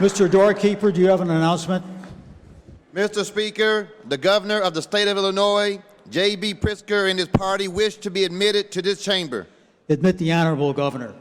Mr. Doorkeeper, do you have an announcement? Mr. Speaker, the governor of the state of Illinois, JB Pritzker, and his party wish to be admitted to this chamber. Admit the honorable governor.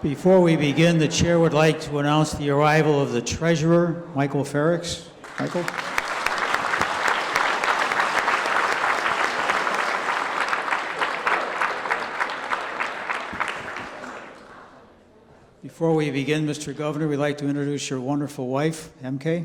Before we begin, the chair would like to announce the arrival of the treasurer, Michael Ferrix. Michael? Before we begin, Mr. Governor, we'd like to introduce your wonderful wife, MK.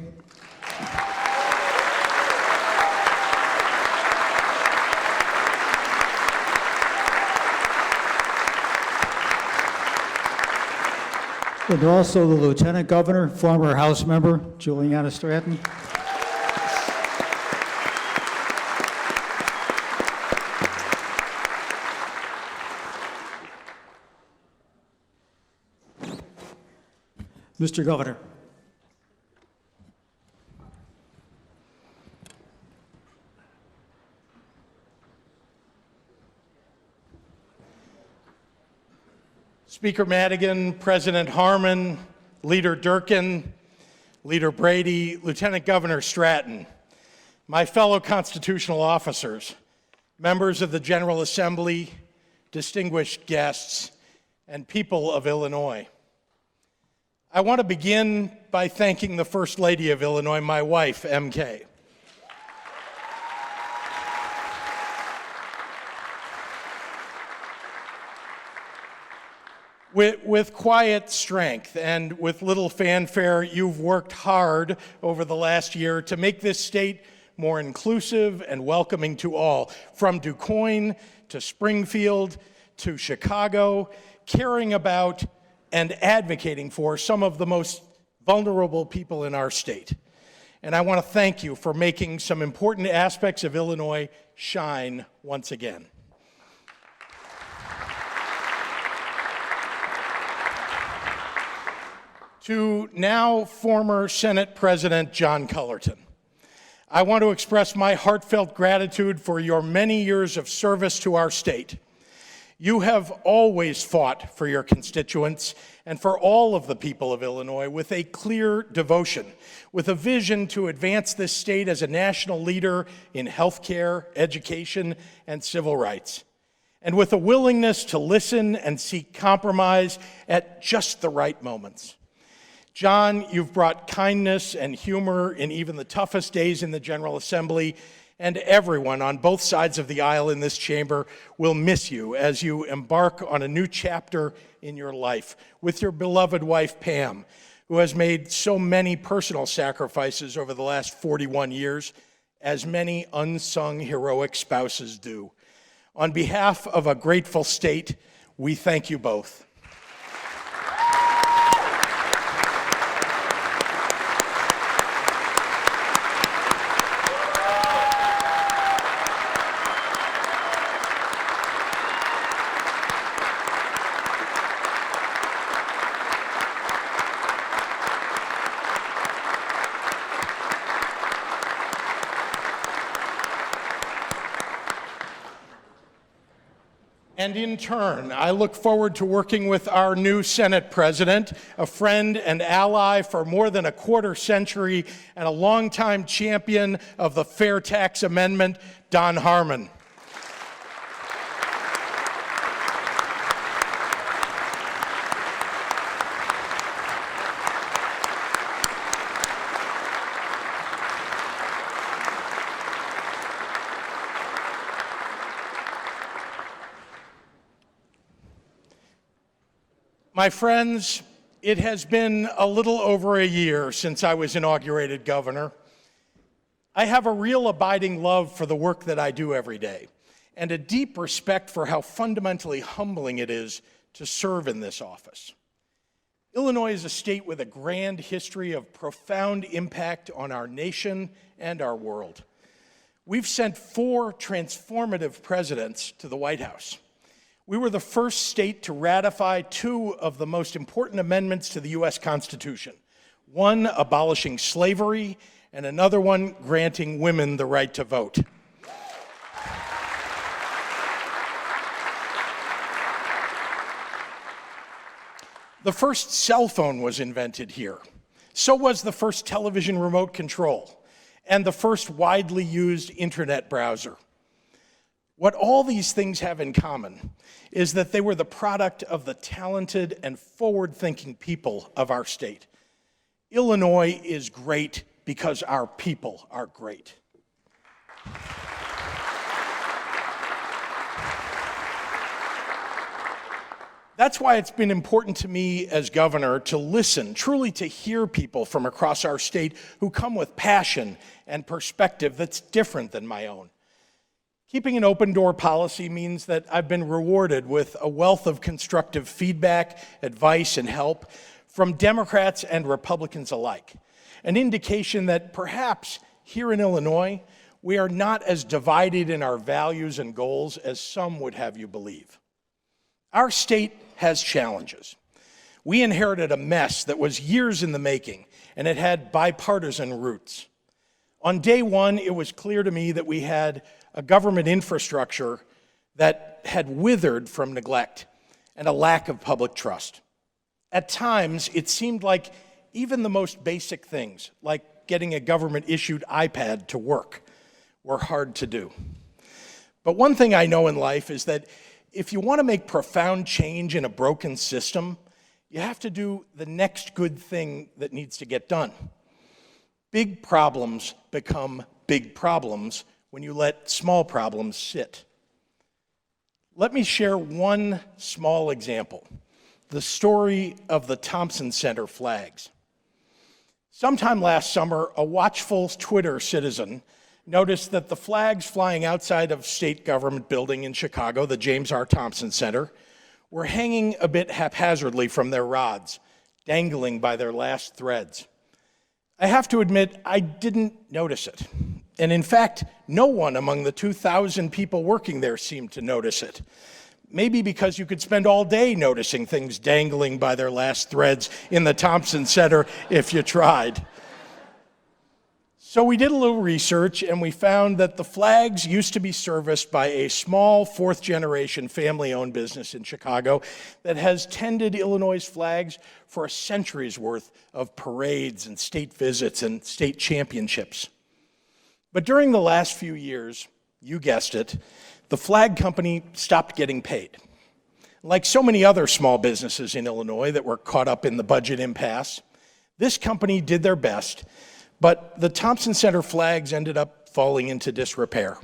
And also the Lieutenant Governor, former House member, Juliana Stratton. Mr. Governor. Speaker Madigan, President Harmon, Leader Durkin, Leader Brady, Lieutenant Governor Stratton, my fellow constitutional officers, members of the General Assembly, distinguished guests, and people of Illinois. I want to begin by thanking the First Lady of Illinois, my wife, MK. With quiet strength and with little fanfare, you've worked hard over the last year to make this state more inclusive and welcoming to all, from DuQuoin to Springfield to Chicago, caring about and advocating for some of the most vulnerable people in our state. And I want to thank you for making some important aspects of Illinois shine once again. To now former Senate President John Cullerton, I want to express my heartfelt gratitude for your many years of service to our state. You have always fought for your constituents and for all of the people of Illinois with a clear devotion, with a vision to advance this state as a national leader in healthcare, education, and civil rights, and with a willingness to listen and seek compromise at just the right moments. John, you've brought kindness and humor in even the toughest days in the General Assembly, and everyone on both sides of the aisle in this chamber will miss you as you embark on a new chapter in your life with your beloved wife, Pam, who has made so many personal sacrifices over the last 41 years, as many unsung heroic spouses do. On behalf of a grateful state, we thank you both. And in turn, I look forward to working with our new Senate President, a friend and ally for more than a quarter century and a longtime champion of the Fair Tax Amendment, Don Harmon. My friends, it has been a little over a year since I was inaugurated governor. I have a real abiding love for the work that I do every day, and a deep respect for how fundamentally humbling it is to serve in this office. Illinois is a state with a grand history of profound impact on our nation and our world. We've sent 4 transformative presidents to the White House. We were the first state to ratify 2 of the most important amendments to the U.S. Constitution, one abolishing slavery and another one granting women the right to vote. The first cell phone was invented here. So was the first television remote control and the first widely used internet browser. What all these things have in common is that they were the product of the talented and forward-thinking people of our state. Illinois is great because our people are great. That's why it's been important to me as governor to listen, truly to hear people from across our state who come with passion and perspective that's different than my own. Keeping an open-door policy means that I've been rewarded with a wealth of constructive feedback, advice, and help from Democrats and Republicans alike, an indication that perhaps here in Illinois, we are not as divided in our values and goals as some would have you believe. Our state has challenges. We inherited a mess that was years in the making, and it had bipartisan roots. On day one, it was clear to me that we had a government infrastructure that had withered from neglect and a lack of public trust. At times, it seemed like even the most basic things, like getting a government-issued iPad to work, were hard to do. But one thing I know in life is that if you want to make profound change in a broken system, you have to do the next good thing that needs to get done. Big problems become big problems when you let small problems sit. Let me share one small example, the story of the Thompson Center flags. Sometime last summer, a watchful Twitter citizen noticed that the flags flying outside of state government building in Chicago, the James R. Thompson Center, were hanging a bit haphazardly from their rods, dangling by their last threads. I have to admit, I didn't notice it. And in fact, no one among the 2,000 people working there seemed to notice it. Maybe because you could spend all day noticing things dangling by their last threads in the Thompson Center if you tried. So we did a little research, and we found that the flags used to be serviced by a small fourth-generation family-owned business in Chicago that has tended Illinois' flags for a century's worth of parades and state visits and state championships. But during the last few years, you guessed it, the flag company stopped getting paid. Like so many other small businesses in Illinois that were caught up in the budget impasse, this company did their best, but the Thompson Center flags ended up falling into disrepair.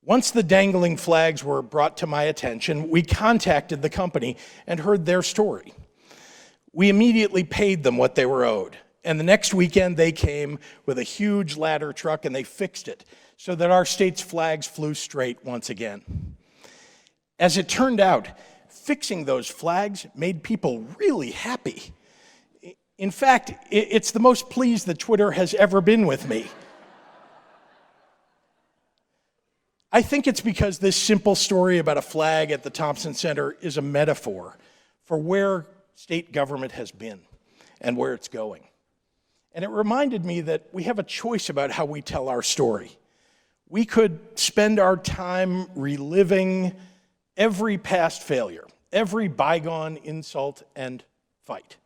Once the dangling flags were brought to my attention, we contacted the company and heard their story. We immediately paid them what they were owed, and the next weekend they came with a huge ladder truck and they fixed it so that our state's flags flew straight once again. As it turned out, fixing those flags made people really happy. In fact, it's the most pleased that Twitter has ever been with me. I think it's because this simple story about a flag at the Thompson Center is a metaphor for where state government has been and where it's going. And it reminded me that we have a choice about how we tell our story. We could spend our time reliving every past failure, every bygone insult and fight.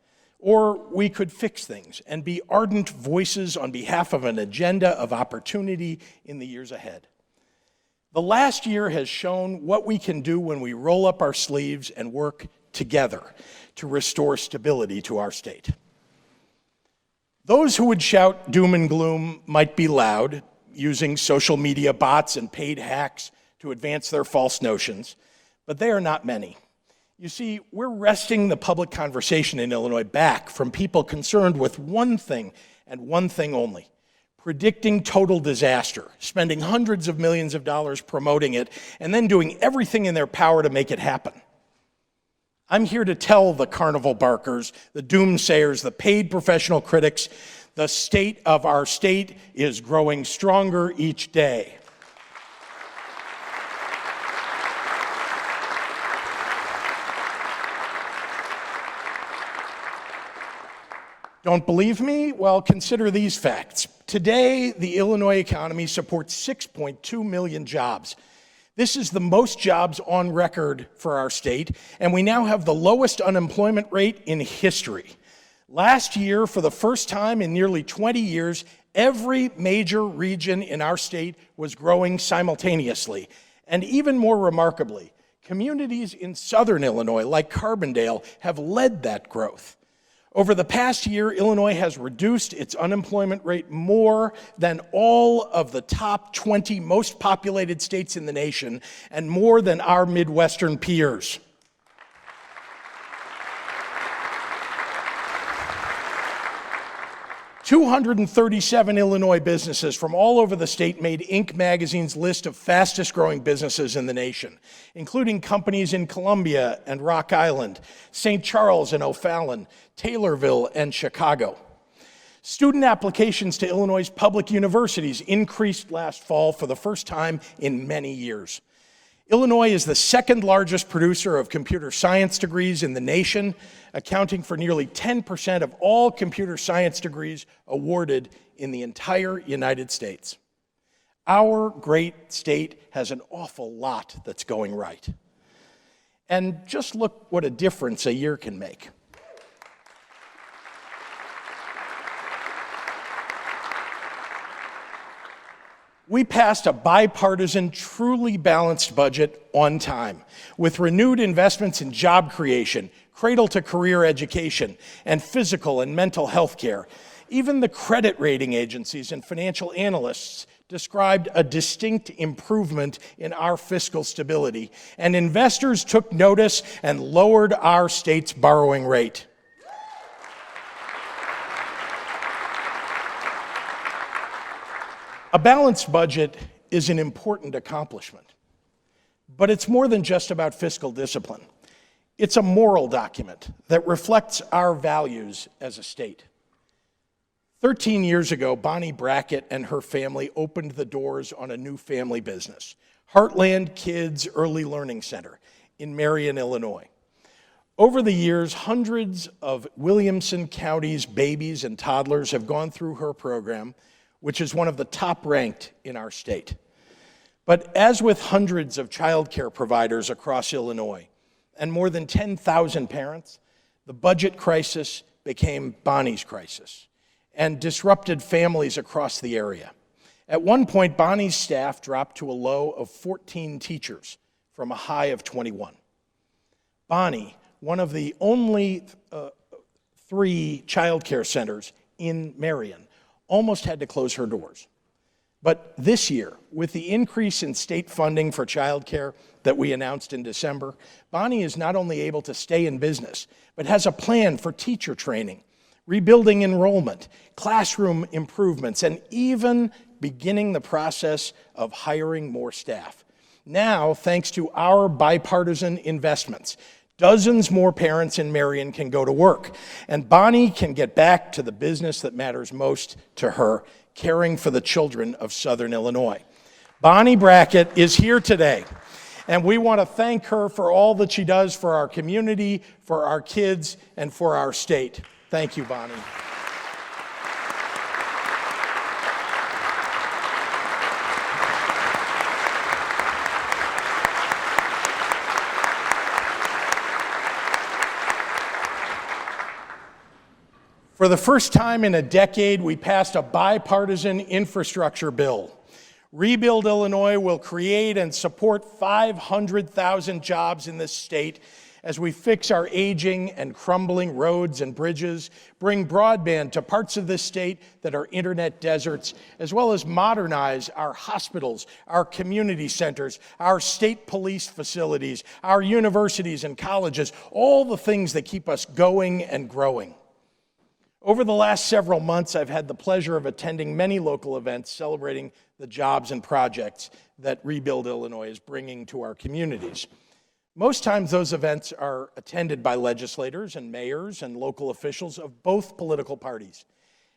Or we could fix things and be ardent voices on behalf of an agenda of opportunity in the years ahead. The last year has shown what we can do when we roll up our sleeves and work together to restore stability to our state. Those who would shout doom and gloom might be loud, using social media bots and paid hacks to advance their false notions, but they are not many. You see, we're wresting the public conversation in Illinois back from people concerned with one thing and one thing only: predicting total disaster, spending hundreds of millions of dollars promoting it, and then doing everything in their power to make it happen. I'm here to tell the carnival barkers, the doomsayers, the paid professional critics, the state of our state is growing stronger each day. Don't believe me? Well, consider these facts. Today, the Illinois economy supports 6.2 million jobs. This is the most jobs on record for our state, and we now have the lowest unemployment rate in history. Last year, for the first time in nearly 20 years, every major region in our state was growing simultaneously. And even more remarkably, communities in southern Illinois, like Carbondale, have led that growth. Over the past year, Illinois has reduced its unemployment rate more than all of the top 20 most populated states in the nation, and more than our Midwestern peers. "237 Illinois businesses from all over the state made Inc. magazine's list of fastest growing businesses in the nation, including companies in Columbia and Rock Island, St. Charles and O'Fallon, Taylorville and Chicago. Student applications to Illinois' public universities increased last fall for the first time in many years. Illinois is the second largest producer of computer science degrees in the nation, accounting for nearly 10% of all computer science degrees awarded in the entire United States. Our great state has an awful lot that's going right. And just look what a difference a year can make. We passed a bipartisan, truly balanced budget on time, with renewed investments in job creation, cradle-to-career education, and physical and mental health care. Even the credit rating agencies and financial analysts described a distinct improvement in our fiscal stability, and investors took notice and lowered our state's borrowing rate. A balanced budget is an important accomplishment, but it's more than just about fiscal discipline. It's a moral document that reflects our values as a state. 13 years ago, Bonnie Brackett and her family opened the doors on a new family business, Heartland Kids Early Learning Center in Marion, Illinois. Over the years, hundreds of Williamson County's babies and toddlers have gone through her program, which is one of the top ranked in our state. But as with hundreds of childcare providers across Illinois and more than 10,000 parents, the budget crisis became Bonnie's crisis and disrupted families across the area. At one point, Bonnie's staff dropped to a low of 14 teachers from a high of 21. Bonnie, one of the only 3 childcare centers in Marion, almost had to close her doors. But this year, with the increase in state funding for childcare that we announced in December, Bonnie is not only able to stay in business, but has a plan for teacher training, rebuilding enrollment, classroom improvements, and even beginning the process of hiring more staff. Now, thanks to our bipartisan investments, dozens more parents in Marion can go to work, and Bonnie can get back to the business that matters most to her, caring for the children of Southern Illinois. Bonnie Brackett is here today, and we want to thank her for all that she does for our community, for our kids, and for our state. Thank you, Bonnie. For the first time in a decade, we passed a bipartisan infrastructure bill. Rebuild Illinois will create and support 500,000 jobs in this state as we fix our aging and crumbling roads and bridges, bring broadband to parts of this state that are internet deserts, as well as modernize our hospitals, our community centers, our state police facilities, our universities and colleges, all the things that keep us going and growing. Over the last several months, I've had the pleasure of attending many local events celebrating the jobs and projects that Rebuild Illinois is bringing to our communities. Most times those events are attended by legislators and mayors and local officials of both political parties.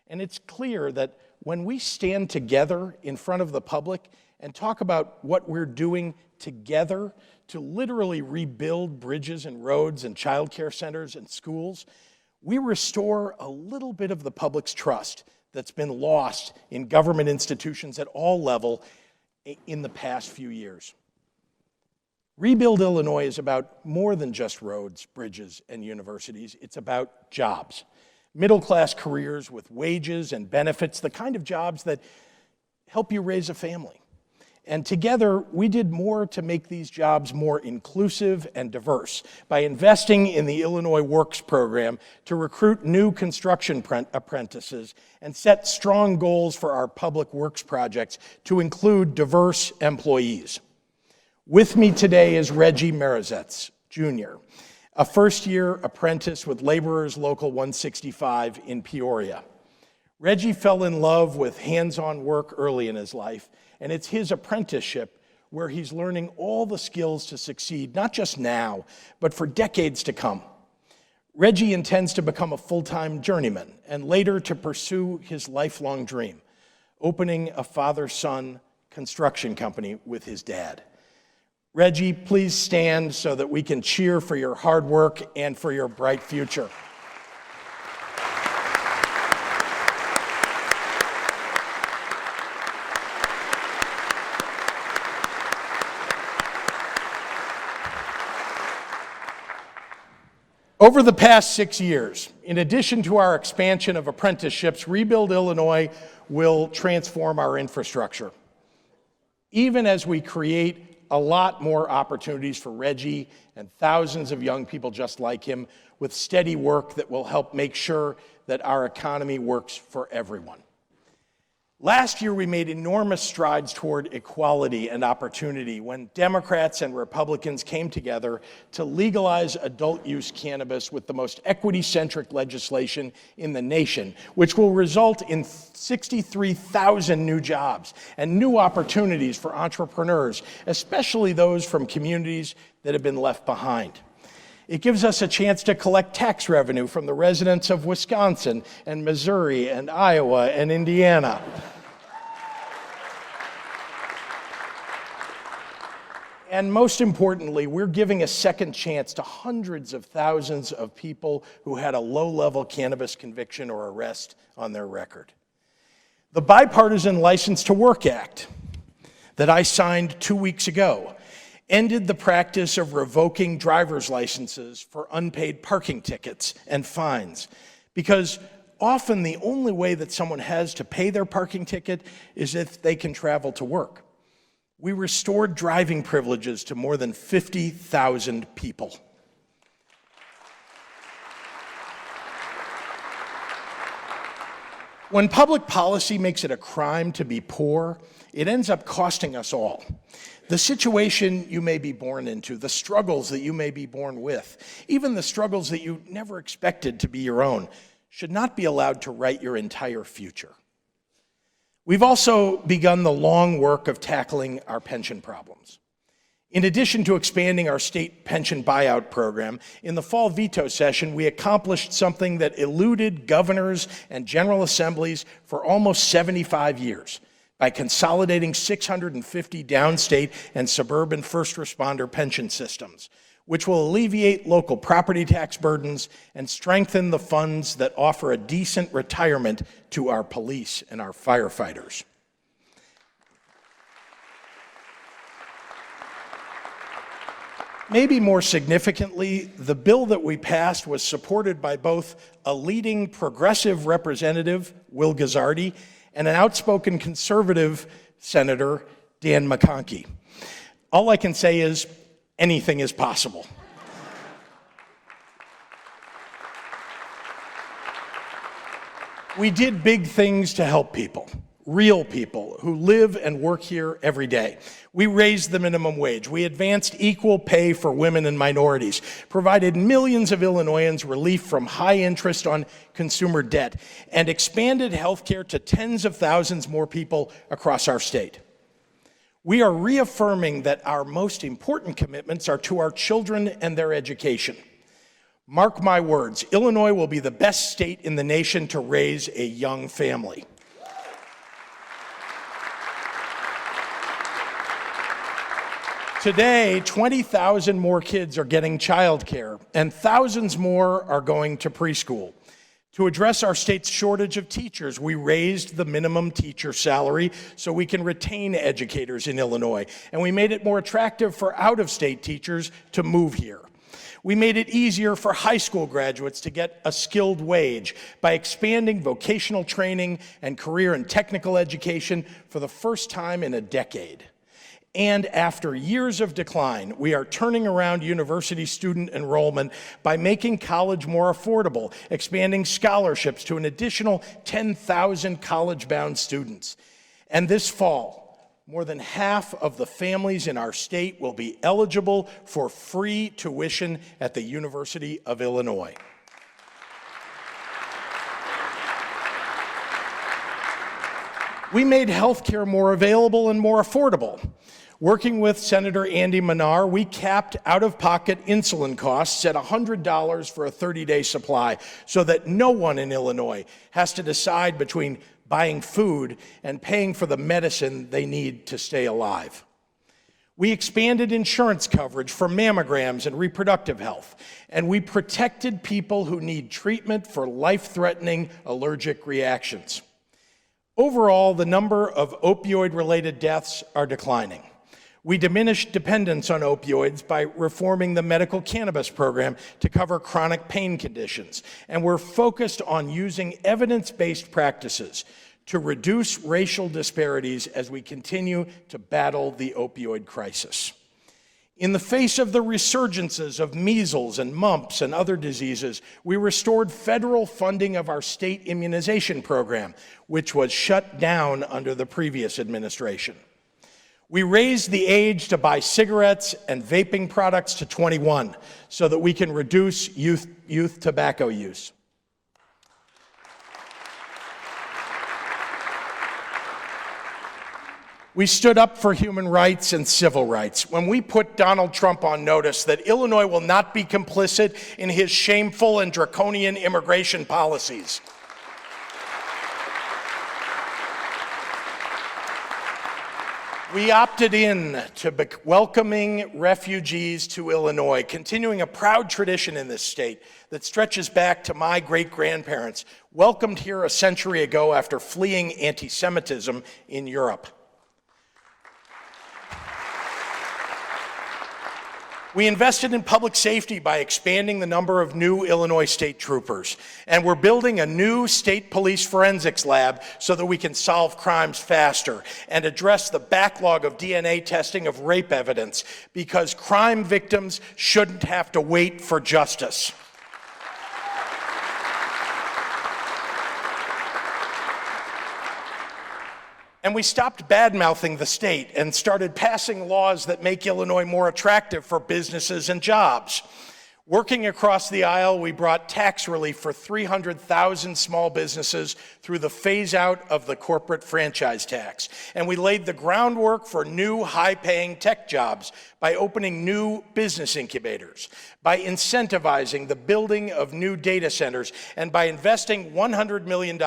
And it's clear that when we stand together in front of the public and talk about what we're doing together to literally rebuild bridges and roads and childcare centers and schools, we restore a little bit of the public's trust that's been lost in government institutions at all levels in the past few years. Rebuild Illinois is about more than just roads, bridges, and universities. It's about jobs, middle-class careers with wages and benefits, the kind of jobs that help you raise a family. And together, we did more to make these jobs more inclusive and diverse by investing in the Illinois Works program to recruit new construction apprentices and set strong goals for our public works projects to include diverse employees. With me today is Reggie Marizets, Jr., a first-year apprentice with Laborers Local 165 in Peoria. Reggie fell in love with hands-on work early in his life, and it's his apprenticeship where he's learning all the skills to succeed, not just now, but for decades to come. Reggie intends to become a full-time journeyman and later to pursue his lifelong dream, opening a father-son construction company with his dad. Reggie, please stand so that we can cheer for your hard work and for your bright future. Over the past 6 years, in addition to our expansion of apprenticeships, Rebuild Illinois will transform our infrastructure. Even as we create a lot more opportunities for Reggie and thousands of young people just like him with steady work that will help make sure that our economy works for everyone. Last year, we made enormous strides toward equality and opportunity when Democrats and Republicans came together to legalize adult-use cannabis with the most equity-centric legislation in the nation, which will result in 63,000 new jobs and new opportunities for entrepreneurs, especially those from communities that have been left behind. It gives us a chance to collect tax revenue from the residents of Wisconsin and Missouri and Iowa and Indiana. And most importantly, we're giving a second chance to hundreds of thousands of people who had a low-level cannabis conviction or arrest on their record. The Bipartisan License to Work Act that I signed 2 weeks ago ended the practice of revoking driver's licenses for unpaid parking tickets and fines, because often the only way that someone has to pay their parking ticket is if they can travel to work. We restored driving privileges to more than 50,000 people. When public policy makes it a crime to be poor, it ends up costing us all. The situation you may be born into, the struggles that you may be born with, even the struggles that you never expected to be your own, should not be allowed to write your entire future. We've also begun the long work of tackling our pension problems. In addition to expanding our state pension buyout program, in the fall veto session, we accomplished something that eluded governors and general assemblies for almost 75 years by consolidating 650 downstate and suburban first responder pension systems, which will alleviate local property tax burdens and strengthen the funds that offer a decent retirement to our police and our firefighters. Maybe more significantly, the bill that we passed was supported by both a leading progressive representative, Will Guzzardi, and an outspoken conservative senator, Dan McConkey. All I can say is, anything is possible. We did big things to help people, real people who live and work here every day. We raised the minimum wage. We advanced equal pay for women and minorities, provided millions of Illinoisans relief from high interest on consumer debt, and expanded health care to tens of thousands more people across our state. We are reaffirming that our most important commitments are to our children and their education. Mark my words, Illinois will be the best state in the nation to raise a young family. Today, 20,000 more kids are getting childcare, and thousands more are going to preschool. To address our state's shortage of teachers, we raised the minimum teacher salary so we can retain educators in Illinois, and we made it more attractive for out-of-state teachers to move here. We made it easier for high school graduates to get a skilled wage by expanding vocational training and career and technical education for the first time in a decade. And after years of decline, we are turning around university student enrollment by making college more affordable, expanding scholarships to an additional 10,000 college-bound students. And this fall, more than half of the families in our state will be eligible for free tuition at the University of Illinois. We made health care more available and more affordable. Working with Senator Andy Manar, we capped out-of-pocket insulin costs at $100 for a 30-day supply so that no one in Illinois has to decide between buying food and paying for the medicine they need to stay alive. We expanded insurance coverage for mammograms and reproductive health, and we protected people who need treatment for life-threatening allergic reactions. Overall, the number of opioid-related deaths are declining. We diminished dependence on opioids by reforming the medical cannabis program to cover chronic pain conditions. And we're focused on using evidence-based practices to reduce racial disparities as we continue to battle the opioid crisis. In the face of the resurgences of measles and mumps and other diseases, we restored federal funding of our state immunization program, which was shut down under the previous administration. We raised the age to buy cigarettes and vaping products to 21 so that we can reduce youth tobacco use. We stood up for human rights and civil rights when we put Donald Trump on notice that Illinois will not be complicit in his shameful and draconian immigration policies. We opted in to welcoming refugees to Illinois, continuing a proud tradition in this state that stretches back to my great-grandparents, welcomed here a century ago after fleeing anti-Semitism in Europe. We invested in public safety by expanding the number of new Illinois state troopers, and we're building a new state police forensics lab so that we can solve crimes faster and address the backlog of DNA testing of rape evidence, because crime victims shouldn't have to wait for justice. And we stopped bad-mouthing the state and started passing laws that make Illinois more attractive for businesses and jobs. Working across the aisle, we brought tax relief for 300,000 small businesses through the phase-out of the corporate franchise tax. And we laid the groundwork for new high-paying tech jobs by opening new business incubators, by incentivizing the building of new data centers, and by investing $100 million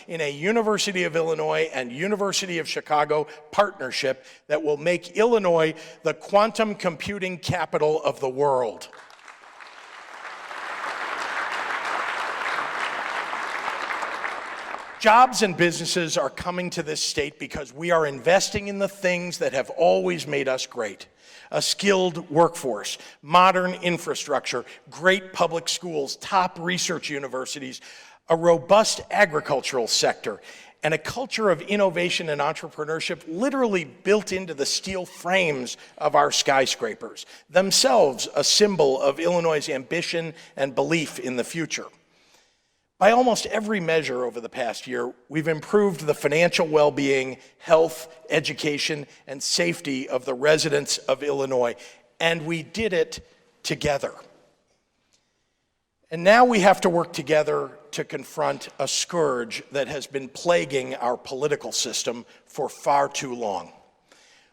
in a University of Illinois and University of Chicago partnership that will make Illinois the quantum computing capital of the world. Jobs and businesses are coming to this state because we are investing in the things that have always made us great. A skilled workforce, modern infrastructure, great public schools, top research universities, a robust agricultural sector, and a culture of innovation and entrepreneurship literally built into the steel frames of our skyscrapers, themselves a symbol of Illinois' ambition and belief in the future. By almost every measure over the past year, we've improved the financial well-being, health, education, and safety of the residents of Illinois, and we did it together. And now we have to work together to confront a scourge that has been plaguing our political system for far too long.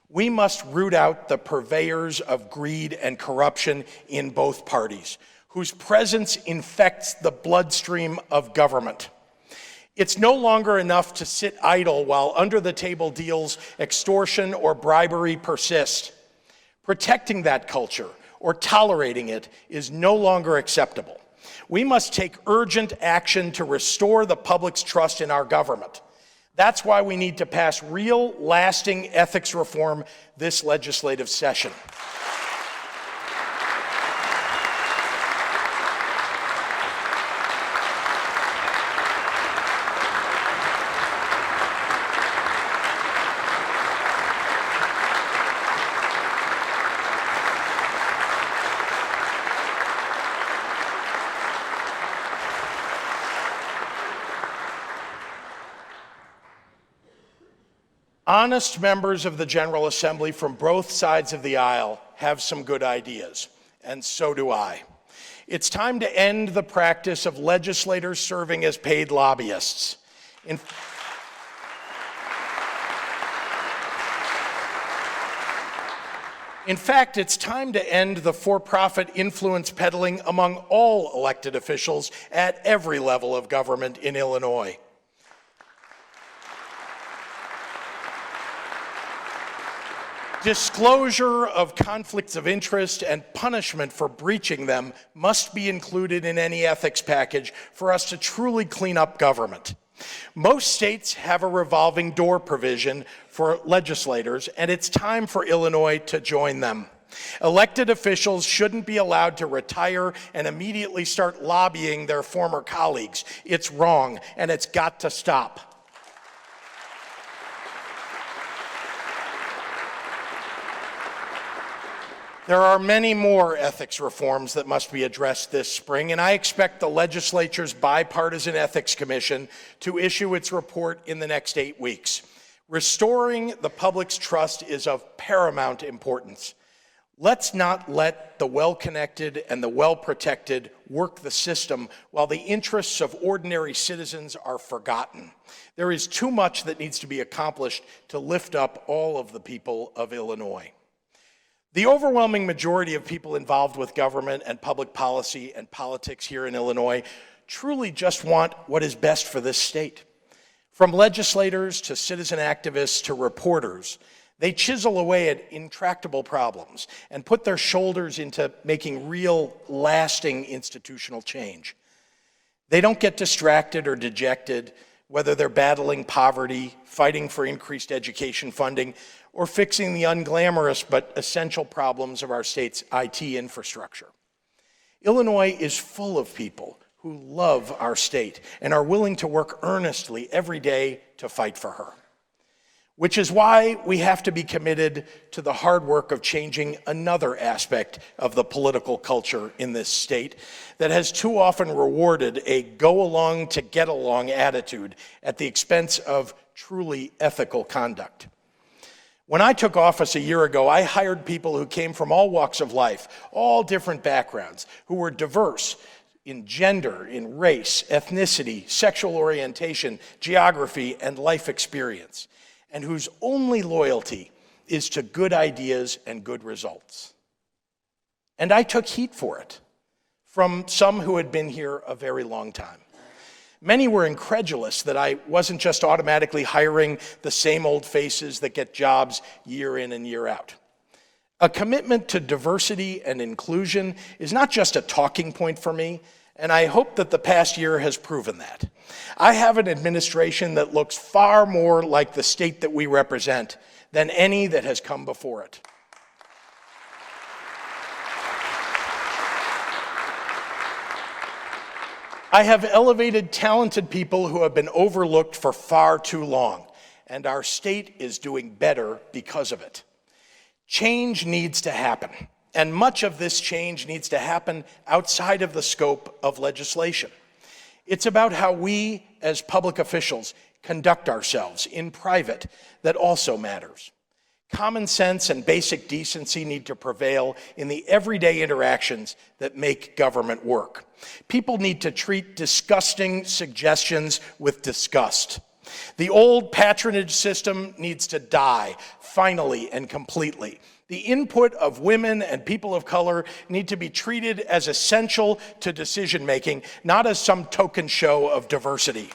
We must root out the purveyors of greed and corruption in both parties, whose presence infects the bloodstream of government. It's no longer enough to sit idle while under-the-table deals, extortion, or bribery persist. Protecting that culture or tolerating it is no longer acceptable. We must take urgent action to restore the public's trust in our government. That's why we need to pass real, lasting ethics reform this legislative session. Honest members of the General Assembly from both sides of the aisle have some good ideas, and so do I. It's time to end the practice of legislators serving as paid lobbyists. In fact, it's time to end the for-profit influence peddling among all elected officials at every level of government in Illinois. Disclosure of conflicts of interest and punishment for breaching them must be included in any ethics package for us to truly clean up government. Most states have a revolving door provision for legislators, and it's time for Illinois to join them. Elected officials shouldn't be allowed to retire and immediately start lobbying their former colleagues. It's wrong, and it's got to stop. There are many more ethics reforms that must be addressed this spring, and I expect the legislature's bipartisan ethics commission to issue its report in the next 8 weeks. Restoring the public's trust is of paramount importance. Let's not let the well-connected and the well-protected work the system while the interests of ordinary citizens are forgotten. There is too much that needs to be accomplished to lift up all of the people of Illinois. The overwhelming majority of people involved with government and public policy and politics here in Illinois truly just want what is best for this state. From legislators to citizen activists to reporters, They chisel away at intractable problems and put their shoulders into making real, lasting institutional change. They don't get distracted or dejected, whether they're battling poverty, fighting for increased education funding, or fixing the unglamorous but essential problems of our state's IT infrastructure. Illinois is full of people who love our state and are willing to work earnestly every day to fight for her. Which is why we have to be committed to the hard work of changing another aspect of the political culture in this state that has too often rewarded a go-along to get along attitude at the expense of truly ethical conduct. When I took office a year ago, I hired people who came from all walks of life, all different backgrounds, who were diverse in gender, in race, ethnicity, sexual orientation, geography, and life experience, and whose only loyalty is to good ideas and good results. And I took heat for it from some who had been here a very long time. Many were incredulous that I wasn't just automatically hiring the same old faces that get jobs year in and year out. A commitment to diversity and inclusion is not just a talking point for me, and I hope that the past year has proven that. I have an administration that looks far more like the state that we represent than any that has come before it. I have elevated talented people who have been overlooked for far too long, and our state is doing better because of it. Change needs to happen, and much of this change needs to happen outside of the scope of legislation. It's about how we, as public officials, conduct ourselves in private that also matters. Common sense and basic decency need to prevail in the everyday interactions that make government work. People need to treat disgusting suggestions with disgust. The old patronage system needs to die, finally and completely. The input of women and people of color need to be treated as essential to decision-making, not as some token show of diversity.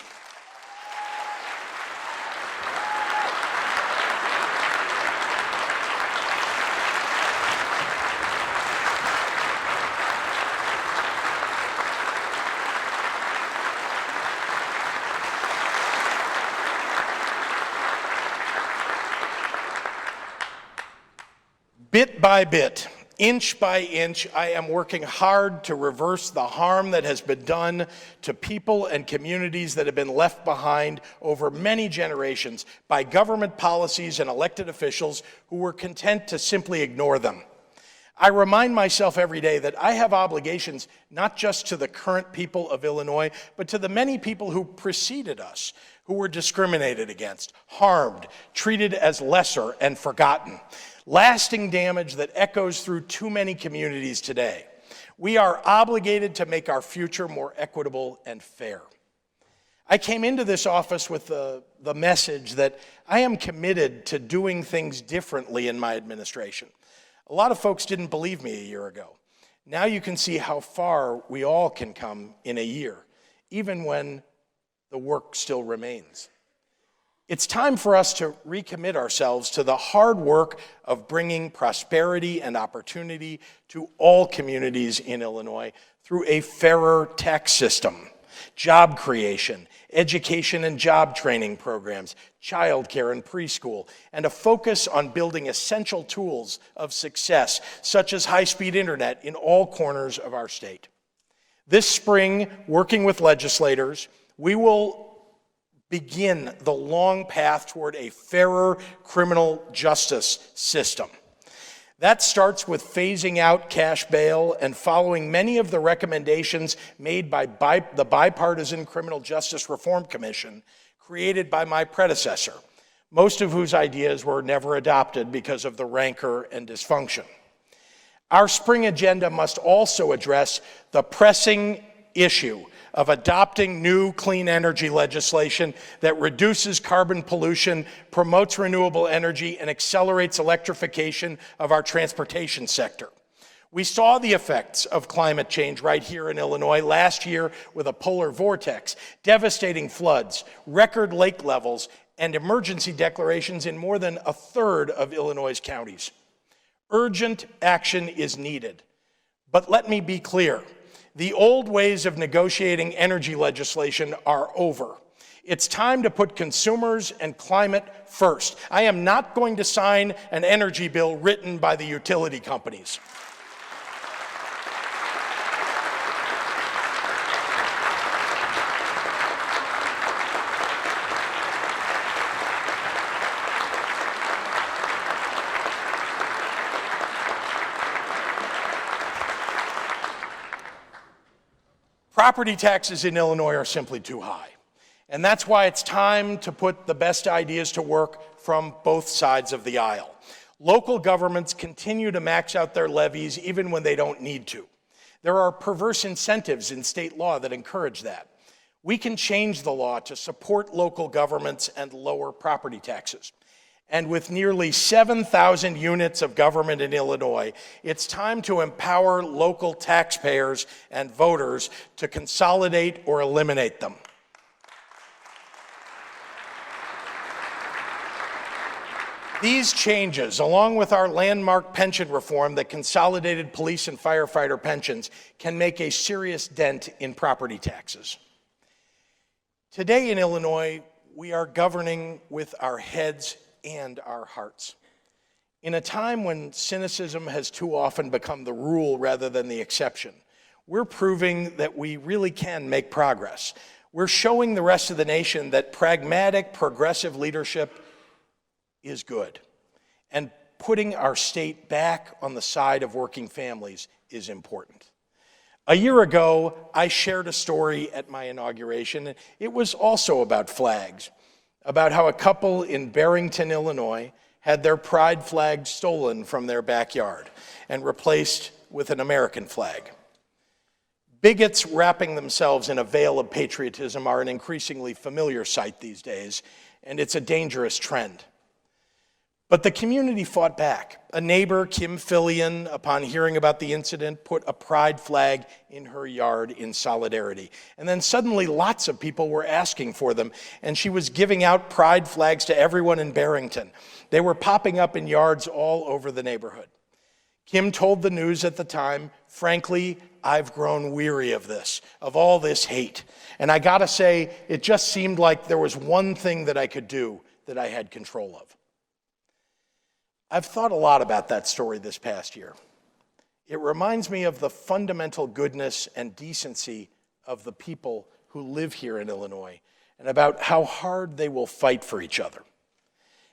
Bit by bit, inch by inch, I am working hard to reverse the harm that has been done to people and communities that have been left behind over many generations by government policies and elected officials who were content to simply ignore them. I remind myself every day that I have obligations not just to the current people of Illinois, but to the many people who preceded us, who were discriminated against, harmed, treated as lesser and forgotten. Lasting damage that echoes through too many communities today. We are obligated to make our future more equitable and fair. I came into this office with the message that I am committed to doing things differently in my administration. A lot of folks didn't believe me a year ago. Now you can see how far we all can come in a year, even when the work still remains. It's time for us to recommit ourselves to the hard work of bringing prosperity and opportunity to all communities in Illinois through a fairer tax system, job creation, education and job training programs, childcare and preschool, and a focus on building essential tools of success, such as high-speed internet in all corners of our state. This spring, working with legislators, we will begin the long path toward a fairer criminal justice system. That starts with phasing out cash bail and following many of the recommendations made by the bipartisan Criminal Justice Reform Commission created by my predecessor, most of whose ideas were never adopted because of the rancor and dysfunction. Our spring agenda must also address the pressing issue of adopting new clean energy legislation that reduces carbon pollution, promotes renewable energy, and accelerates electrification of our transportation sector. We saw the effects of climate change right here in Illinois last year with a polar vortex, devastating floods, record lake levels, and emergency declarations in more than a third of Illinois' counties. Urgent action is needed. But let me be clear. The old ways of negotiating energy legislation are over. It's time to put consumers and climate first. I am not going to sign an energy bill written by the utility companies. Property taxes in Illinois are simply too high. And that's why it's time to put the best ideas to work from both sides of the aisle. Local governments continue to max out their levies even when they don't need to. There are perverse incentives in state law that encourage that. We can change the law to support local governments and lower property taxes. And with nearly 7,000 units of government in Illinois, it's time to empower local taxpayers and voters to consolidate or eliminate them. These changes, along with our landmark pension reform that consolidated police and firefighter pensions, can make a serious dent in property taxes. Today in Illinois, we are governing with our heads and our hearts. In a time when cynicism has too often become the rule rather than the exception, we're proving that we really can make progress. We're showing the rest of the nation that pragmatic, progressive leadership is good. And putting our state back on the side of working families is important. A year ago, I shared a story at my inauguration. It was also about flags, about how a couple in Barrington, Illinois, had their pride flag stolen from their backyard and replaced with an American flag. Bigots wrapping themselves in a veil of patriotism are an increasingly familiar sight these days, and it's a dangerous trend. But the community fought back. A neighbor, Kim Fillion, upon hearing about the incident, put a pride flag in her yard in solidarity. And then suddenly lots of people were asking for them, and she was giving out pride flags to everyone in Barrington. They were popping up in yards all over the neighborhood. Kim told the news at the time, "Frankly, I've grown weary of this, of all this hate. And I gotta say, it just seemed like there was one thing that I could do that I had control of." I've thought a lot about that story this past year. It reminds me of the fundamental goodness and decency of the people who live here in Illinois and about how hard they will fight for each other.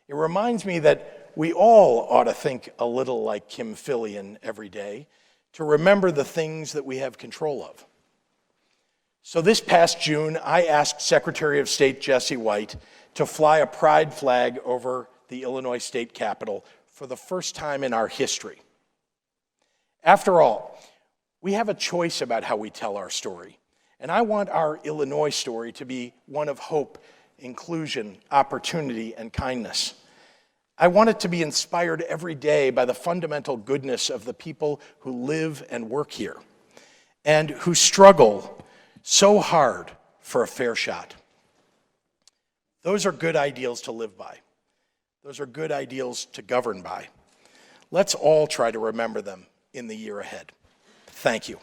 It reminds me that we all ought to think a little like Kim Fillion every day to remember the things that we have control of. So this past June, I asked Secretary of State Jesse White to fly a pride flag over the Illinois State Capitol for the first time in our history. After all, we have a choice about how we tell our story, and I want our Illinois story to be one of hope, inclusion, opportunity, and kindness. I want it to be inspired every day by the fundamental goodness of the people who live and work here, and who struggle so hard for a fair shot. Those are good ideals to live by. Those are good ideals to govern by. Let's all try to remember them in the year ahead. Thank you.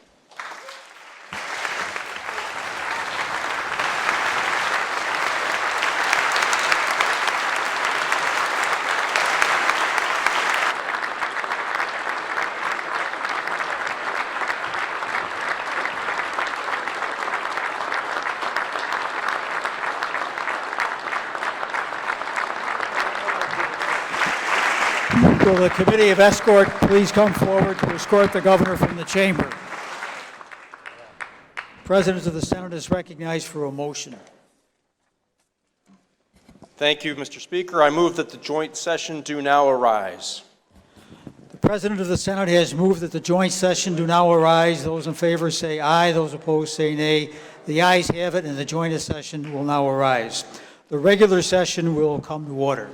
Will the Committee of Escort please come forward to escort the governor from the chamber? President of the Senate is recognized for a motion. Thank you, Mr. Speaker. I move that the joint session do now arise. The President of the Senate has moved that the joint session do now arise. Those in favor say aye. Those opposed say nay. The ayes have it, and the joint session will now arise. The regular session will come to order.